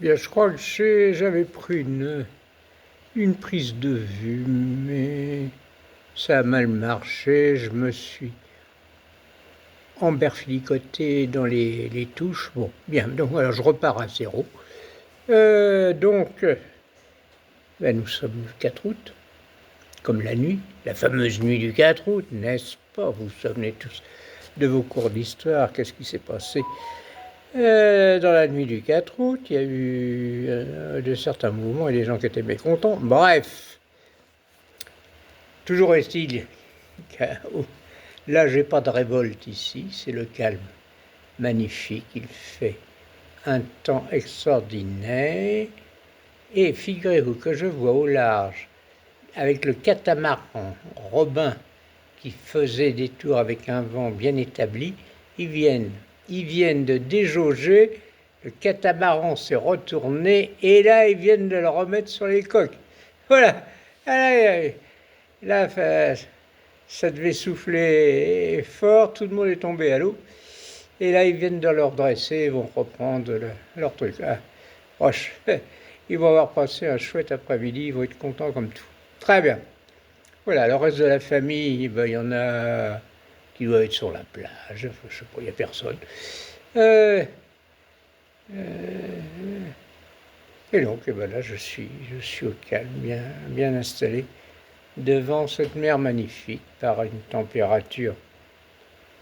Bien, je crois que j'avais pris une prise de vue, mais ça a mal marché. Je me suis emberlicoté dans les touches. Bon, bien, donc voilà, je repars à zéro. Nous sommes le 4 août, comme la nuit, la fameuse nuit du 4 août, n'est-ce pas? Vous vous souvenez tous de vos cours d'histoire. Qu'est-ce qui s'est passé dans la nuit du 4 août? Il y a eu de certains mouvements et des gens qui étaient mécontents. Bref, toujours est-il que là, j'ai pas de révolte ici, c'est le calme magnifique. Il fait un temps extraordinaire. Et figurez-vous que je vois au large, avec le catamaran Robin qui faisait des tours avec un vent bien établi, ils viennent de déjauger, le catamaran s'est retourné et là ils viennent de le remettre sur les coques. Voilà, là ça devait souffler fort, tout le monde est tombé à l'eau et là ils viennent de le redresser, ils vont reprendre leur truc. Ils vont avoir passé un chouette après-midi, ils vont être contents comme tout. Très bien. Voilà, le reste de la famille, il y en a qui doivent être sur la plage, je sais pas, il n'y a personne. Et donc, là, je suis au calme, bien installé, devant cette mer magnifique, par une température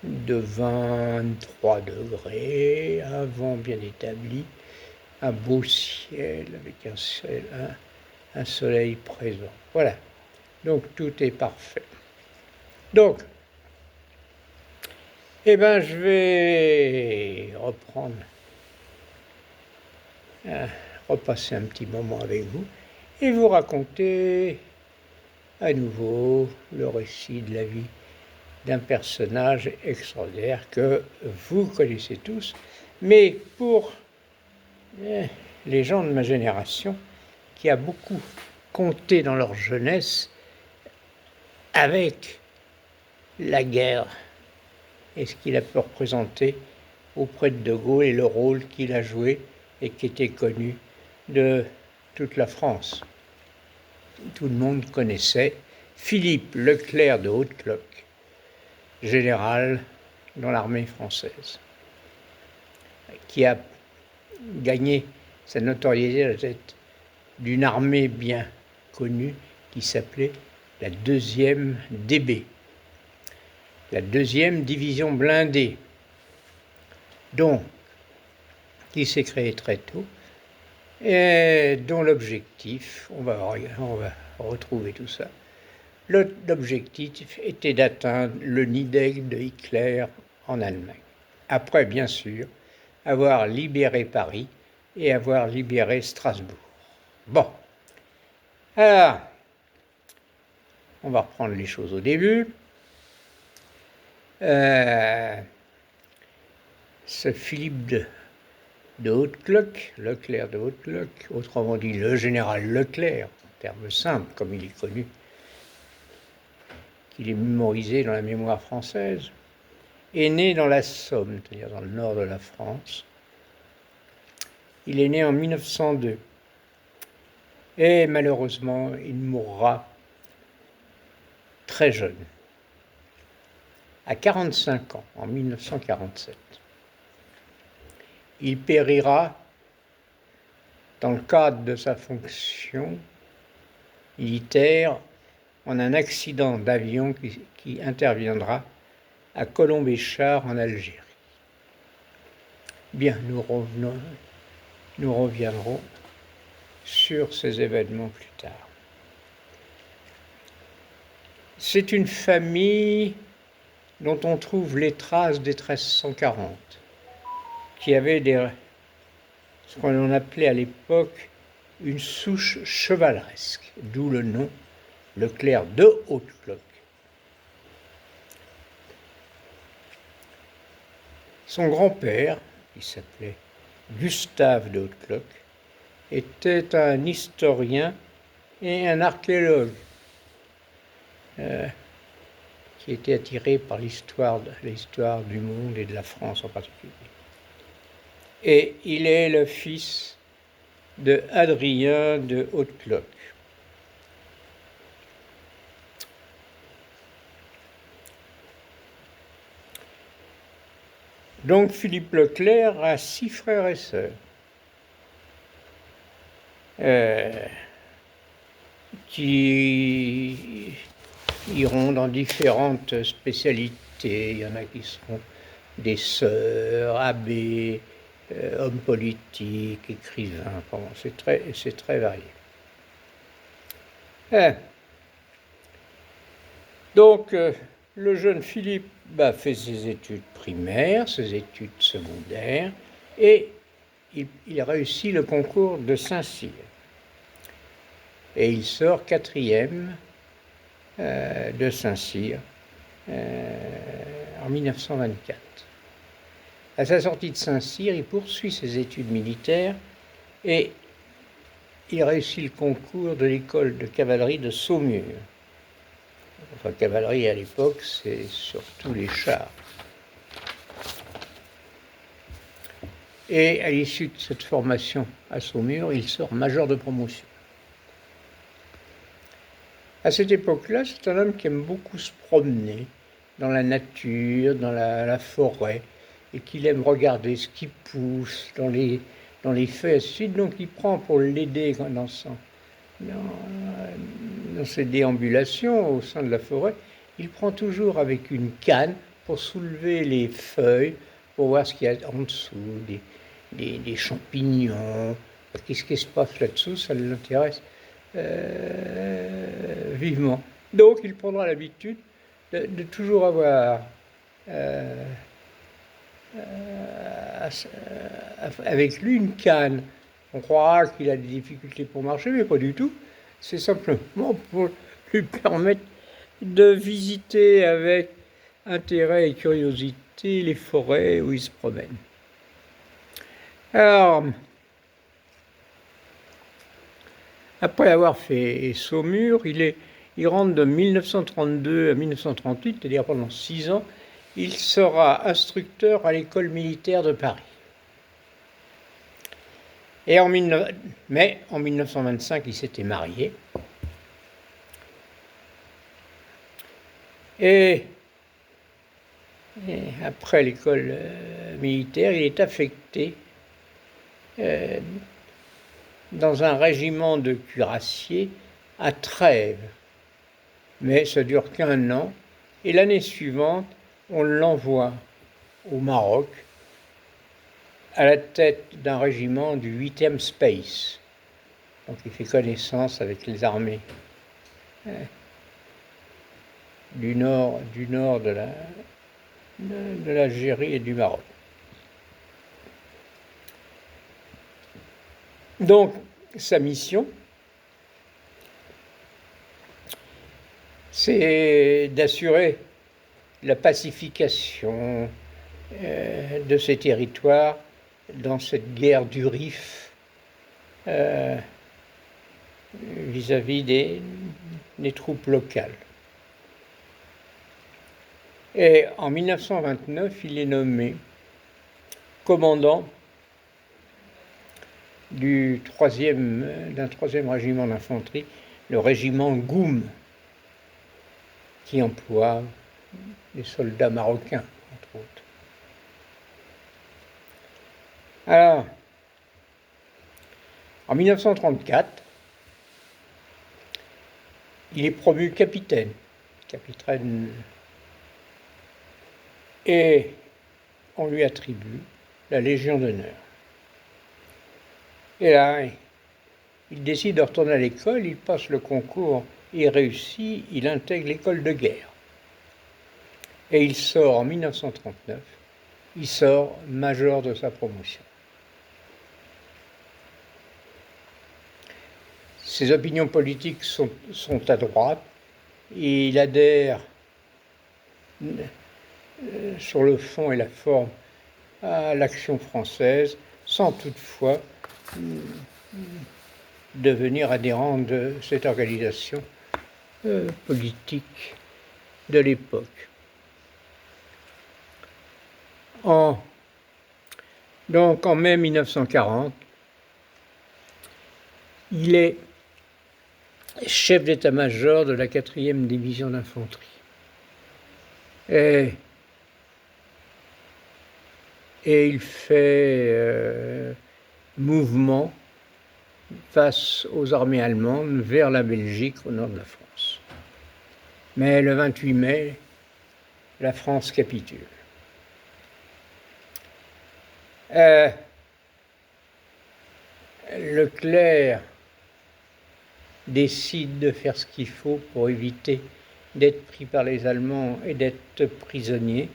de 23 degrés, un vent bien établi, un beau ciel avec un soleil présent. Voilà, donc tout est parfait. Donc, je vais repasser un petit moment avec vous et vous raconter à nouveau le récit de la vie d'un personnage extraordinaire que vous connaissez tous, mais pour les gens de ma génération qui a beaucoup compté dans leur jeunesse avec la guerre et ce qu'il a pu représenter auprès de Gaulle et le rôle qu'il a joué et qui était connu de toute la France. Tout le monde connaissait Philippe Leclerc de Haute-Cloque, général dans l'armée française, qui a gagné sa notoriété à la tête d'une armée bien connue qui s'appelait la 2e DB, la 2e division blindée, qui s'est créée très tôt et dont l'objectif, on va retrouver tout ça, l'objectif était d'atteindre le nid d'aigle de Hitler en Allemagne. Après, bien sûr, avoir libéré Paris et avoir libéré Strasbourg. Bon, alors, on va reprendre les choses au début. Ce Philippe de Haute-Cloque, Leclerc de Haute-Cloque, autrement dit le général Leclerc, en termes simples, comme il est connu, qu'il est mémorisé dans la mémoire française, est né dans la Somme, c'est-à-dire dans le nord de la France. Il est né en 1902 et malheureusement, il mourra très jeune, à 45 ans, en 1947. Il périra dans le cadre de sa fonction militaire en un accident d'avion qui interviendra à Colombey-Char en Algérie. Bien, nous reviendrons sur ces événements plus tard. C'est une famille dont on trouve les traces des 1340, qui avait ce qu'on appelait à l'époque une souche chevaleresque, d'où le nom Leclerc de Haute-Cloque. Son grand-père, qui s'appelait Gustave de Haute-Cloque, était un historien et un archéologue qui était attiré par l'histoire du monde et de la France en particulier. Et il est le fils de Adrien de Hautecloque. Donc Philippe Leclerc a 6 frères et sœurs qui iront dans différentes spécialités. Il y en a qui seront des sœurs, abbés, hommes politiques, écrivains. Bon, c'est très varié. Donc, le jeune Philippe fait ses études primaires, ses études secondaires, et il réussit le concours de Saint-Cyr. Et il sort 4e de Saint-Cyr en 1924. À sa sortie de Saint-Cyr, il poursuit ses études militaires et il réussit le concours de l'école de cavalerie de Saumur. Enfin, cavalerie à l'époque, c'est surtout les chars. Et à l'issue de cette formation à Saumur, il sort major de promotion. À cette époque-là, c'est un homme qui aime beaucoup se promener dans la nature, dans la forêt, et qu'il aime regarder ce qui pousse dans les feuilles, ainsi de suite. Donc il prend pour l'aider dans ses déambulations au sein de la forêt, il prend toujours avec une canne pour soulever les feuilles, pour voir ce qu'il y a en dessous, des champignons. Qu'est-ce qui se passe là-dessous, ça l'intéresse vivement. Donc il prendra l'habitude de toujours avoir avec lui une canne. On croira qu'il a des difficultés pour marcher, mais pas du tout. C'est simplement pour lui permettre de visiter avec intérêt et curiosité les forêts où il se promène. Alors, après avoir fait Saumur, il rentre de 1932 à 1938, c'est-à-dire pendant 6 ans, il sera instructeur à l'école militaire de Paris. Mais en 1925, il s'était marié. Et après l'école militaire, il est affecté dans un régiment de cuirassiers à Trèves. Mais ça dure qu'1 an. Et l'année suivante, on l'envoie au Maroc à la tête d'un régiment du 8e Space. Donc il fait connaissance avec les armées du nord de l'Algérie et du Maroc. Donc sa mission, c'est d'assurer la pacification de ces territoires dans cette guerre du Rif vis-à-vis des troupes locales. Et en 1929, il est nommé commandant d'un 3e régiment d'infanterie, le régiment Goum, qui emploie des soldats marocains, entre autres. Alors, en 1934, il est promu capitaine, et on lui attribue la Légion d'honneur. Et là, il décide de retourner à l'école, il passe le concours, il réussit, il intègre l'école de guerre. Et il sort en 1939, il sort major de sa promotion. Ses opinions politiques sont à droite, et il adhère sur le fond et la forme à l'Action française, sans toutefois devenir adhérent de cette organisation politique de l'époque. Donc en mai 1940, Il est chef d'état-major de la 4e division d'infanterie. Et il fait mouvement face aux armées allemandes vers la Belgique au nord de la France. Mais le 28 mai, la France capitule. Leclerc décide de faire ce qu'il faut pour éviter d'être pris par les Allemands et d'être prisonnier.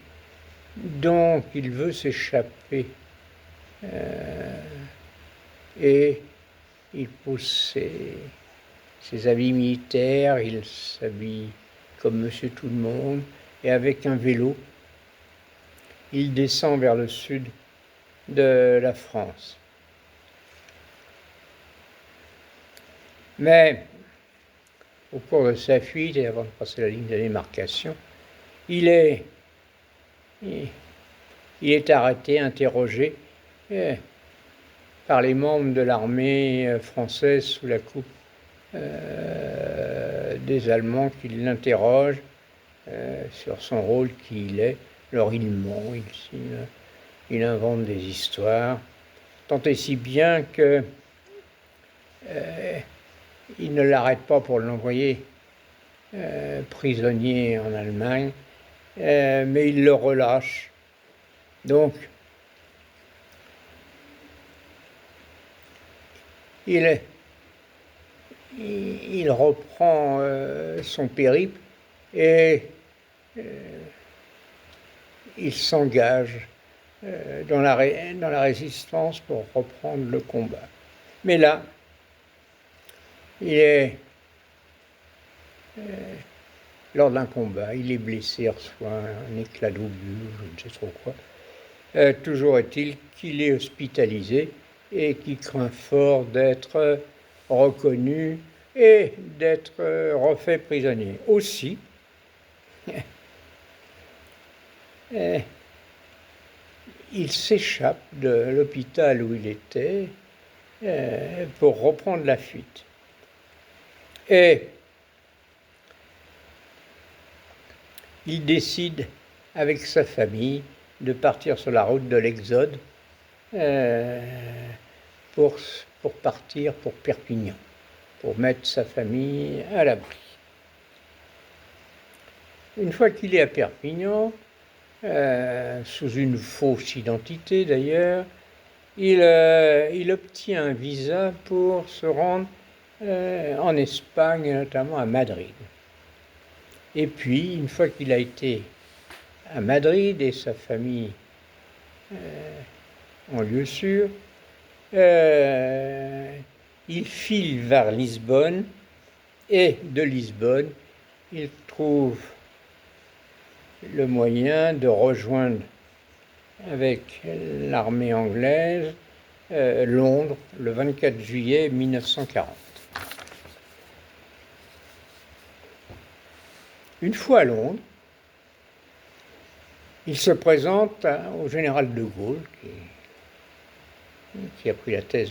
Donc il veut s'échapper et il pose ses habits militaires, il s'habille comme monsieur tout le monde et avec un vélo, il descend vers le sud de la France. Mais au cours de sa fuite et avant de passer la ligne de démarcation, il est arrêté, interrogé par les membres de l'armée française sous la coupe des Allemands qui l'interrogent sur son rôle, qui il est. Alors il ment, il invente des histoires, tant et si bien que il ne l'arrête pas pour l'envoyer prisonnier en Allemagne, mais il le relâche. Donc, il reprend son périple et il s'engage dans la résistance pour reprendre le combat. Mais là, lors d'un combat, il est blessé, reçoit un éclat d'obus, je ne sais trop quoi. Toujours est-il qu'il est hospitalisé et qu'il craint fort d'être reconnu et d'être refait prisonnier. Aussi, il s'échappe de l'hôpital où il était pour reprendre la fuite. Et il décide, avec sa famille, de partir sur la route de l'Exode pour partir pour Perpignan, pour mettre sa famille à l'abri. Une fois qu'il est à Perpignan, sous une fausse identité d'ailleurs, il obtient un visa pour se rendre en Espagne, notamment à Madrid. Et puis, une fois qu'il a été à Madrid et sa famille en lieu sûr, il file vers Lisbonne et de Lisbonne, il trouve le moyen de rejoindre avec l'armée anglaise Londres le 24 juillet 1940. Une fois à Londres, il se présente au général de Gaulle, qui a pris la tête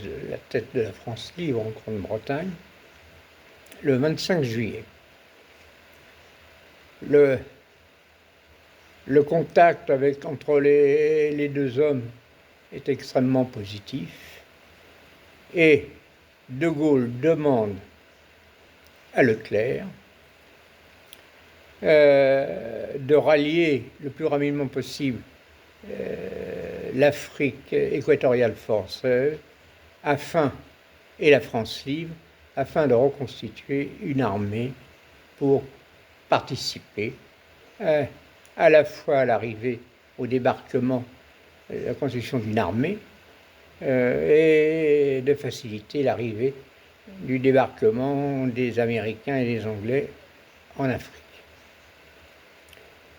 de la France libre en Grande-Bretagne, le 25 juillet. Le contact entre les deux hommes est extrêmement positif et de Gaulle demande à Leclerc de rallier le plus rapidement possible l'Afrique équatoriale française et la France libre afin de reconstituer une armée pour participer à la fois à l'arrivée, au débarquement, la construction d'une armée et de faciliter l'arrivée du débarquement des Américains et des Anglais en Afrique.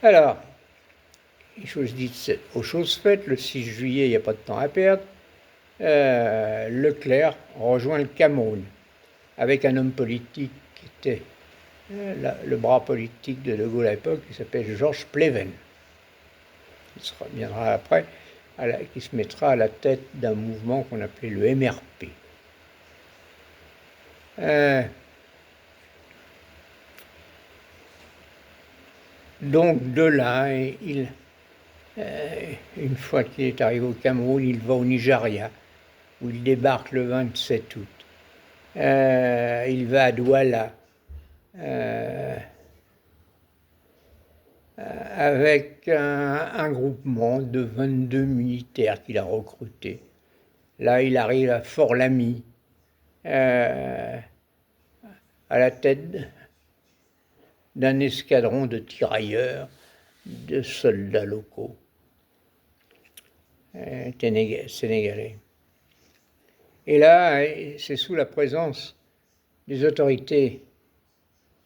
Alors, les choses dites aux choses faites, le 6 juillet, il n'y a pas de temps à perdre, Leclerc rejoint le Cameroun avec un homme politique qui était le bras politique de Gaulle à l'époque, qui s'appelle Georges Pleven, qui viendra après, qui se mettra à la tête d'un mouvement qu'on appelait le MRP. Euh, donc de là, une fois qu'il est arrivé au Cameroun, il va au Nigeria, où il débarque le 27 août. Il va à Douala, avec un groupement de 22 militaires qu'il a recrutés. Là, il arrive à Fort-Lamy, à la tête d'un escadron de tirailleurs, de soldats locaux sénégalais. Et là, c'est sous la présence des autorités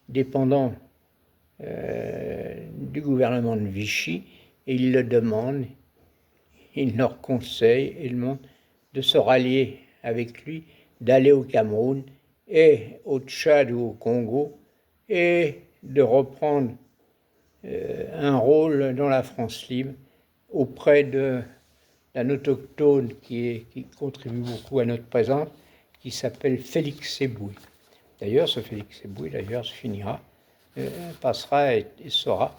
dépendant du gouvernement de Vichy, et il le demande, il leur conseille et demande de se rallier avec lui, d'aller au Cameroun et au Tchad ou au Congo, et de reprendre un rôle dans la France libre auprès d'un autochtone qui contribue beaucoup à notre présence, qui s'appelle Félix Eboué. D'ailleurs, ce Félix Eboué, d'ailleurs, passera et sera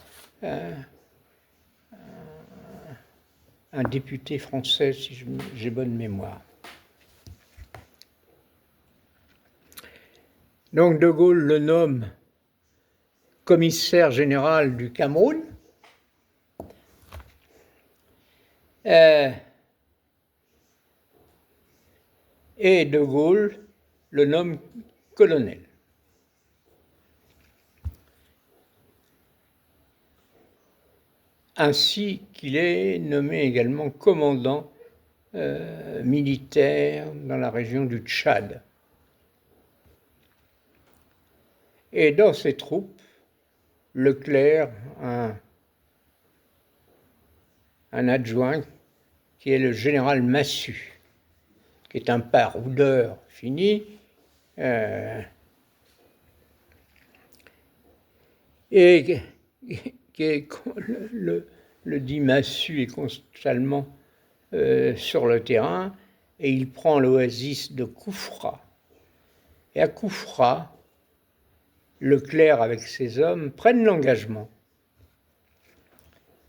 un député français, si j'ai bonne mémoire. Donc De Gaulle le nomme commissaire général du Cameroun. Et De Gaulle le nomme colonel. Ainsi qu'il est nommé également commandant militaire dans la région du Tchad. Et dans ses troupes, Leclerc, un adjoint qui est le général Massu, qui est un paraudeur fini, et qui est, le dit Massu est constamment sur le terrain, et il prend l'oasis de Koufra. Et à Koufra, Leclerc, avec ses hommes, prennent l'engagement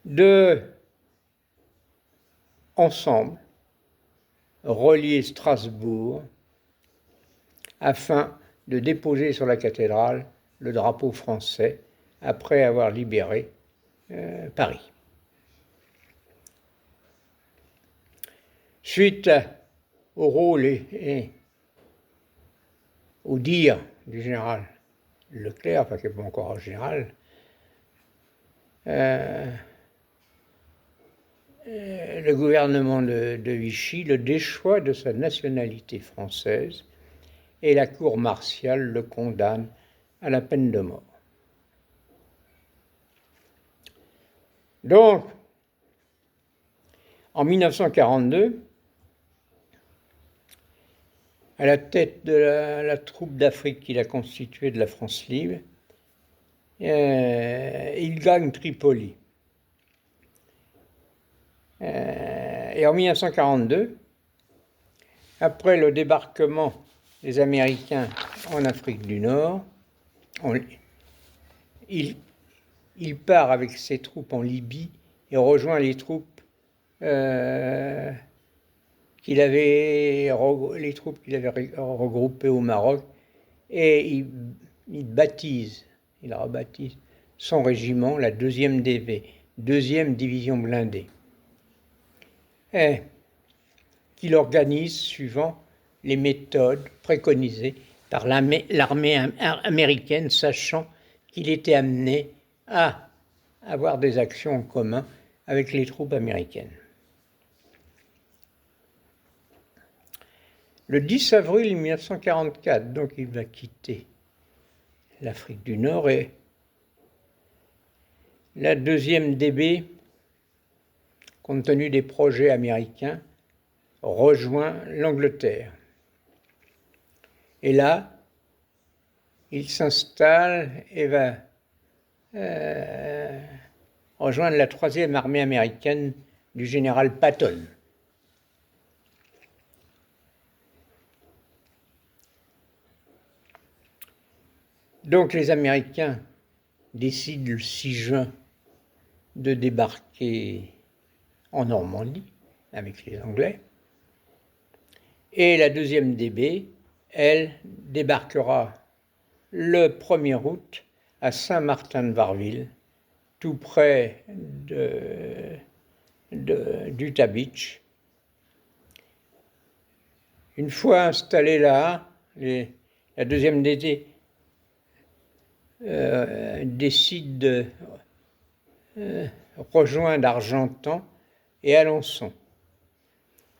de, ensemble, relier Strasbourg afin de déposer sur la cathédrale le drapeau français après avoir libéré Paris. Suite au rôle et au dire du général Leclerc, enfin qui n'est pas encore un général, le gouvernement de Vichy le déchoit de sa nationalité française et la cour martiale le condamne à la peine de mort. Donc, en 1942, à la tête de la troupe d'Afrique qu'il a constituée de la France libre, il gagne Tripoli. Et en 1942, après le débarquement des Américains en Afrique du Nord, il part avec ses troupes en Libye et rejoint les troupes qu'il avait regroupées au Maroc, et il rebaptise son régiment la 2e DV, 2e division blindée, qu'il organise suivant les méthodes préconisées par l'armée américaine, sachant qu'il était amené à avoir des actions en commun avec les troupes américaines. Le 10 avril 1944, donc il va quitter l'Afrique du Nord, et la 2e DB, compte tenu des projets américains, rejoint l'Angleterre. Et là, il s'installe et va rejoindre la 3e armée américaine du général Patton. Donc les Américains décident le 6 juin de débarquer en Normandie avec les Anglais. Et la 2e DB, elle, débarquera le 1er août à Saint-Martin-de-Varreville, tout près d'Utah Beach. Une fois installés là, la 2e DB décide de rejoindre Argentan et Alençon.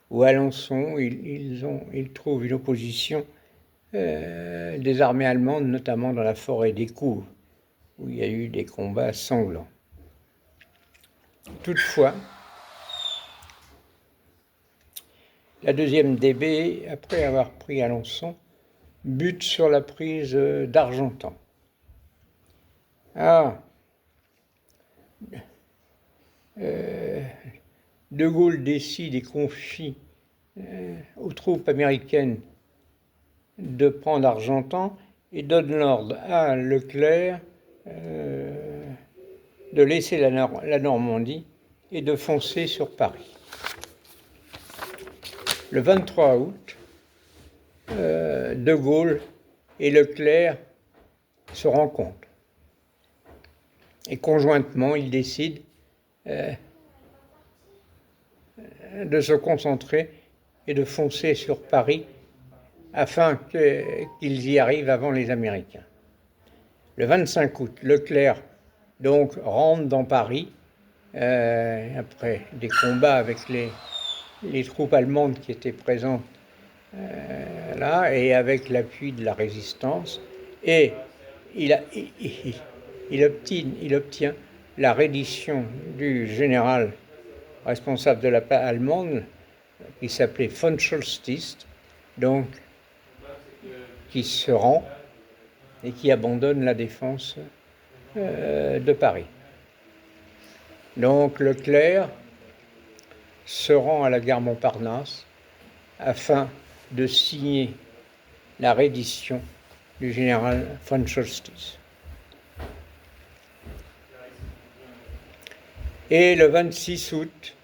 Où Alençon, ils trouvent une opposition des armées allemandes, notamment dans la forêt des Couves, où il y a eu des combats sanglants. Toutefois, la 2e DB, après avoir pris Alençon, bute sur la prise d'Argentan. De Gaulle décide et confie aux troupes américaines de prendre Argentan et donne l'ordre à Leclerc de laisser la Normandie et de foncer sur Paris. Le 23 août, De Gaulle et Leclerc se rencontrent. Et conjointement, ils décident de se concentrer et de foncer sur Paris afin qu'ils y arrivent avant les Américains. Le 25 août, Leclerc donc rentre dans Paris après des combats avec les troupes allemandes qui étaient présentes là et avec l'appui de la résistance, et il obtient la reddition du général responsable de la paix allemande qui s'appelait von Solstist, donc qui se rend et qui abandonne la défense de Paris. Donc Leclerc se rend à la gare Montparnasse afin de signer la reddition du général von Solstist. Et le 26 août,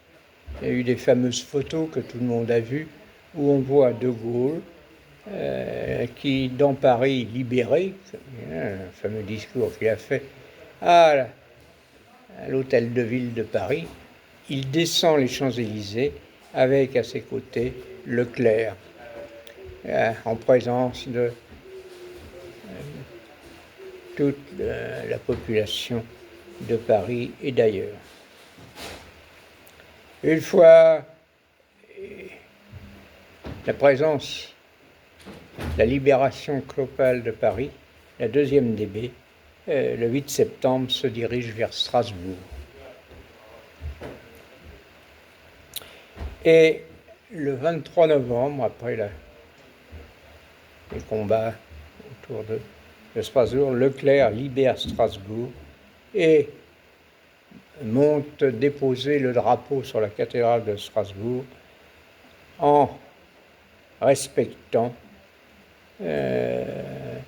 il y a eu des fameuses photos que tout le monde a vues, où on voit De Gaulle qui, dans Paris libéré, un fameux discours qu'il a fait à l'hôtel de ville de Paris, il descend les Champs-Élysées avec à ses côtés Leclerc, en présence de toute la population de Paris et d'ailleurs. Une fois la présence, la libération globale de Paris, la 2e DB, le 8 septembre, se dirige vers Strasbourg. Et le 23 novembre, après les combats autour de Strasbourg, Leclerc libère Strasbourg et monte déposer le drapeau sur la cathédrale de Strasbourg en respectant le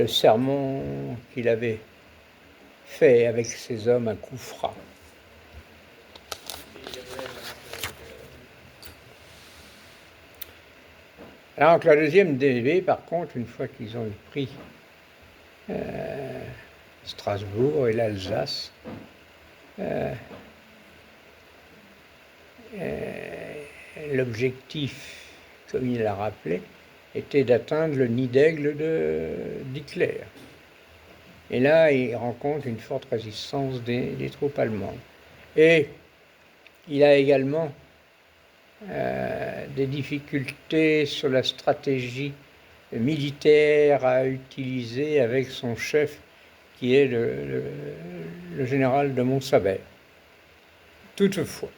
sermon qu'il avait fait avec ses hommes à Koufra. Alors que la 2e DB, par contre, une fois qu'ils ont pris Strasbourg et l'Alsace, l'objectif, comme il l'a rappelé, était d'atteindre le nid d'aigle d'Hitler. Et là, il rencontre une forte résistance des troupes allemandes. Et il a également des difficultés sur la stratégie militaire à utiliser avec son chef, qui est le général de Montsabert. Toutefois,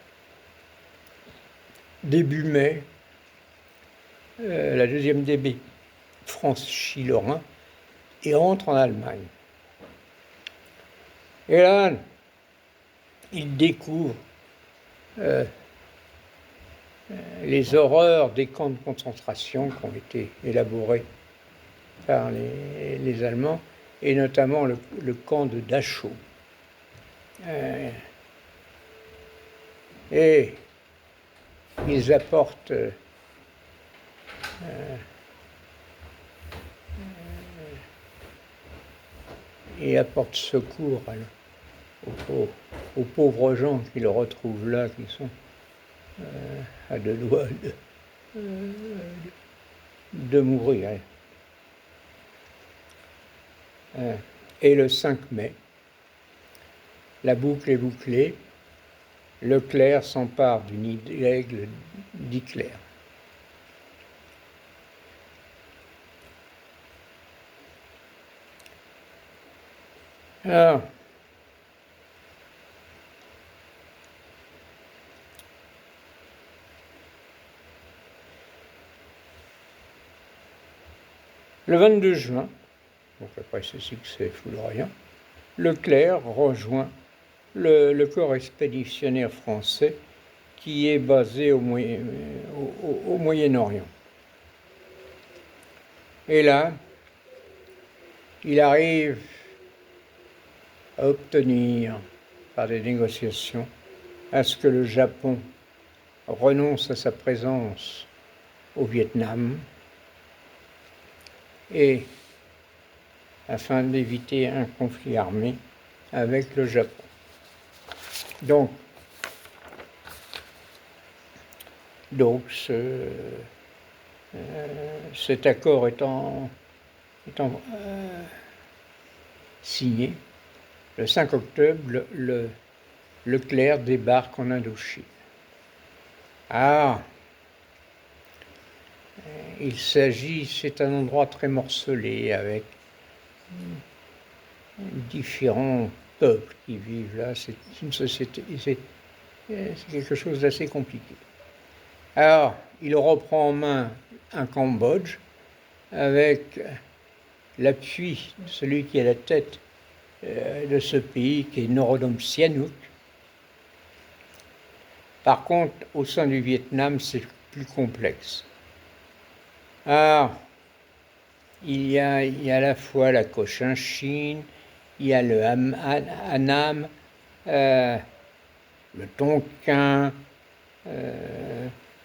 début mai, la 2e DB franchit le Rhin et entre en Allemagne. Et là, il découvre les horreurs des camps de concentration qui ont été élaborés par les Allemands, et notamment le camp de Dachau. Et ils apportent secours aux pauvres gens qui le retrouvent là, qui sont à deux doigts de mourir. Et le 5 mai, la boucle est bouclée, Leclerc s'empare du nid d'aigle d'Hitler. Alors, le 22 juin, donc après ce succès foudroyant, Leclerc rejoint le corps expéditionnaire français qui est basé au Moyen-Orient. Et là, il arrive à obtenir, par des négociations, à ce que le Japon renonce à sa présence au Vietnam, et afin d'éviter un conflit armé avec le Japon. Donc cet accord étant signé, le 5 octobre, Leclerc débarque en Indochine. C'est un endroit très morcelé avec différents peuples qui vivent là. C'est une société, c'est quelque chose d'assez compliqué. Alors, il reprend en main un Cambodge avec l'appui de celui qui est à la tête de ce pays, qui est Norodom Sihanouk. Par contre, au sein du Vietnam, c'est plus complexe. Alors, il y a à la fois la Cochinchine, il y a le Hanam, le Tonkin,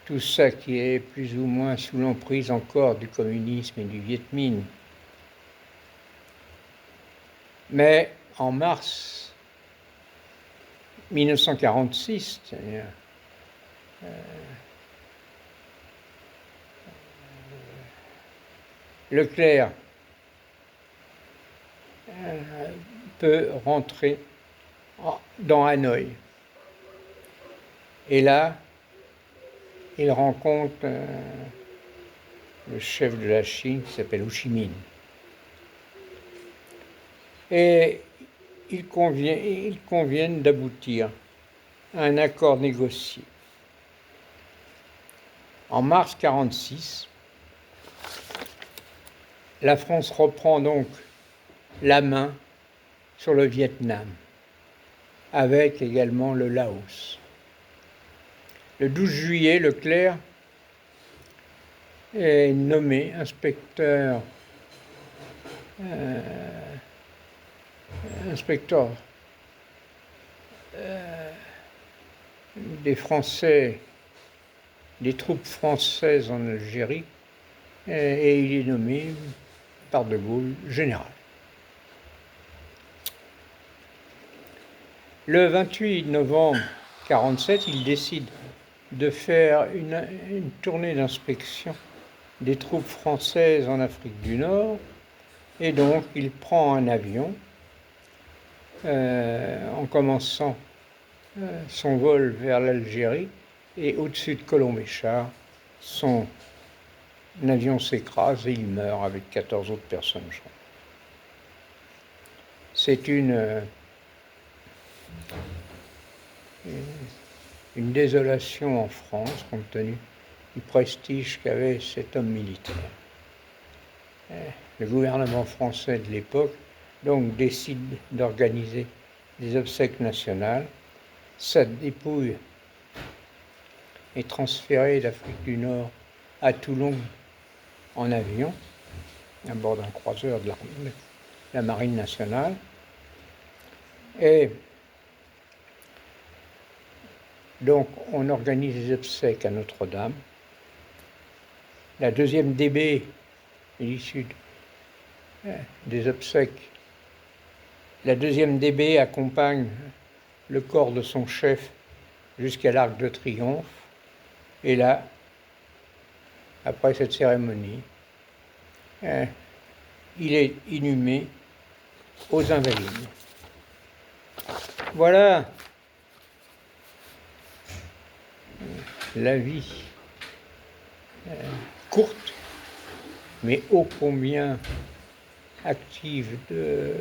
tout ça qui est plus ou moins sous l'emprise encore du communisme et du Viet Minh. Mais en mars 1946, c'est-à-dire Leclerc peut rentrer dans Hanoï. Et là, il rencontre le chef de la Chine qui s'appelle Ho Chi Minh. Et ils conviennent d'aboutir à un accord négocié. En mars 1946, la France reprend donc la main sur le Vietnam, avec également le Laos. Le 12 juillet, Leclerc est nommé inspecteur des Français, des troupes françaises en Algérie, et il est nommé par De Gaulle général. Le 28 novembre 1947, il décide de faire une tournée d'inspection des troupes françaises en Afrique du Nord, et donc il prend un avion en commençant son vol vers l'Algérie, et au-dessus de Colombéchar, son avion s'écrase et il meurt avec 14 autres personnes, je crois. C'est une désolation en France, compte tenu du prestige qu'avait cet homme militaire. Le gouvernement français de l'époque donc décide d'organiser des obsèques nationales. Sa dépouille est transférée d'Afrique du Nord à Toulon en avion, à bord d'un croiseur de l'armée. la Marine nationale. Et donc, on organise les obsèques à Notre-Dame. La deuxième DB, l'issue des obsèques, la deuxième DB accompagne le corps de son chef jusqu'à l'Arc de Triomphe. Et là, après cette cérémonie, il est inhumé aux Invalides. Voilà la vie courte, mais ô combien active de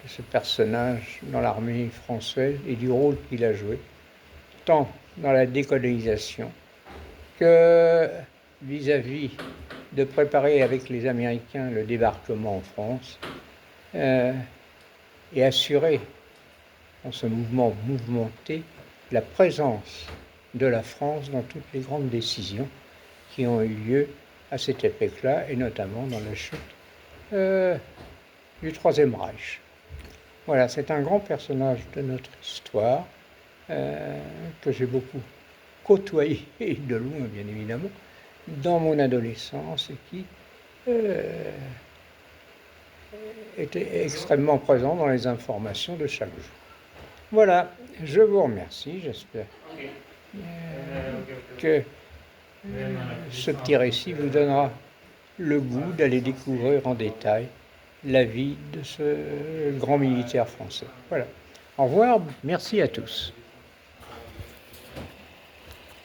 ce personnage dans l'armée française et du rôle qu'il a joué, tant dans la décolonisation que vis-à-vis de préparer avec les Américains le débarquement en France et assurer dans ce mouvement mouvementé la présence de la France dans toutes les grandes décisions qui ont eu lieu à cette époque-là, et notamment dans la chute du Troisième Reich. Voilà, c'est un grand personnage de notre histoire que j'ai beaucoup côtoyé, de loin bien évidemment, dans mon adolescence et qui était extrêmement présent dans les informations de chaque jour. Voilà, je vous remercie, j'espère que ce petit récit vous donnera le goût d'aller découvrir en détail la vie de ce grand militaire français. Voilà. Au revoir, merci à tous.